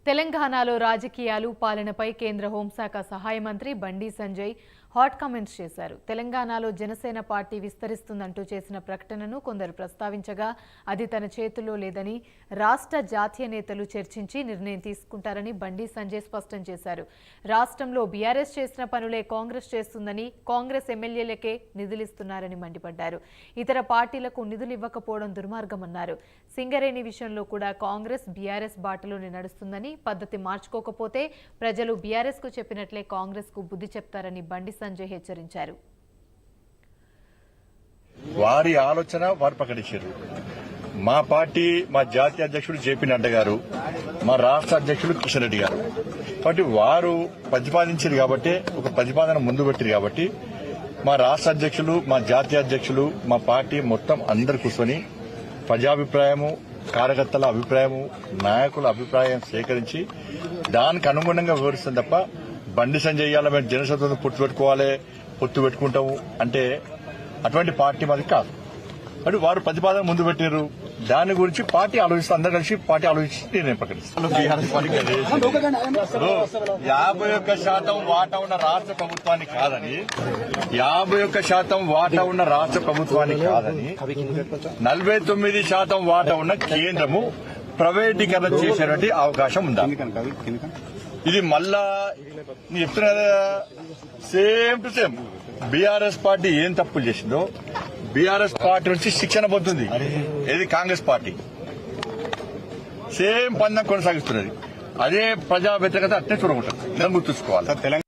తెలంగాణలో రాజకీయాలు పాలనపై కేంద్ర హోంశాఖ సహాయ మంత్రి బండి సంజయ్ హాట్ కామెంట్స్ చేశారు. తెలంగాణలో జనసేన పార్టీ విస్తరిస్తుందంటూ చేసిన ప్రకటనను కొందరు ప్రస్తావించగా అది తన చేతుల్లో లేదని రాష్ట్ర జాతీయ నేతలు చర్చించి నిర్ణయం తీసుకుంటారని బండి సంజయ్ స్పష్టం చేశారు. రాష్ట్రంలో బీఆర్ఎస్ చేసిన పనులే కాంగ్రెస్ చేస్తుందని, కాంగ్రెస్ ఎమ్మెల్యేలకే నిధులిస్తున్నారని మండిపడ్డారు. ఇతర పార్టీలకు నిధులు ఇవ్వకపోవడం దుర్మార్గమన్నారు. సింగరేణి విషయంలో కూడా కాంగ్రెస్ బీఆర్ఎస్ బాటలోనే నడుస్తుందని, పద్ధతి మార్చుకోకపోతే ప్రజలు బీఆర్ఎస్ కు చెప్పినట్లే కాంగ్రెస్ కు బుద్ధి చెప్తారని బండి సంజయ్ హెచ్చరించారు. వారి ఆలోచన వారు ప్రకటించారు. మా పార్టీ, మా జాతీయ అధ్యక్షుడు జేపీ నడ్డా గారు, మా రాష్ట్ర అధ్యక్షుడు కిషన్ రెడ్డి గారు, కాబట్టి వారు ప్రతిపాదించారు కాబట్టి, ఒక ప్రతిపాదన ముందు పెట్టారు కాబట్టి మా రాష్ట్ర అధ్యక్షులు, మా జాతీయ అధ్యక్షులు, మా పార్టీ మొత్తం అందరు కూర్చొని ప్రజాభిప్రాయము, కార్యకర్తల అభిప్రాయము, నాయకుల అభిప్రాయం సేకరించి దానికి అనుగుణంగా వివరిస్తుంది తప్ప బండి సంజయ్ ఇయ్యాల మేము జనసత్వం పొత్తు పెట్టుకుంటాము అంటే అటువంటి పార్టీ మాది కాదు. అంటే వారు ప్రతిపాదన ముందు పెట్టారు. దాని గురించి పార్టీ ఆలోచిస్తే అందరూ కలిసి పార్టీ ఆలోచించి నేను ప్రకటిస్తాను. 51% వాటా ఉన్న రాష్ట్ర ప్రభుత్వానికి కాదని, 51% వాటా ఉన్న రాష్ట్ర ప్రభుత్వానికి కాదని, 49% వాటా ఉన్న కేంద్రము ప్రైవేటీకరణ చేసేటువంటి అవకాశం ఉందా? ఇది మళ్ళా నేను చెప్తున్నా కదా, same to same BRS party ఏం తప్పులు చేసిందో బీఆర్ఎస్ పార్టీ నుంచి శిక్షణ పొందుతుంది. ఇది కాంగ్రెస్ పార్టీ సేమ్ పందం కొనసాగిస్తున్నది. అదే ప్రజా వ్యతిరేకత అట్నే చూడకుంటారు. గుర్తుంచుకోవాలి.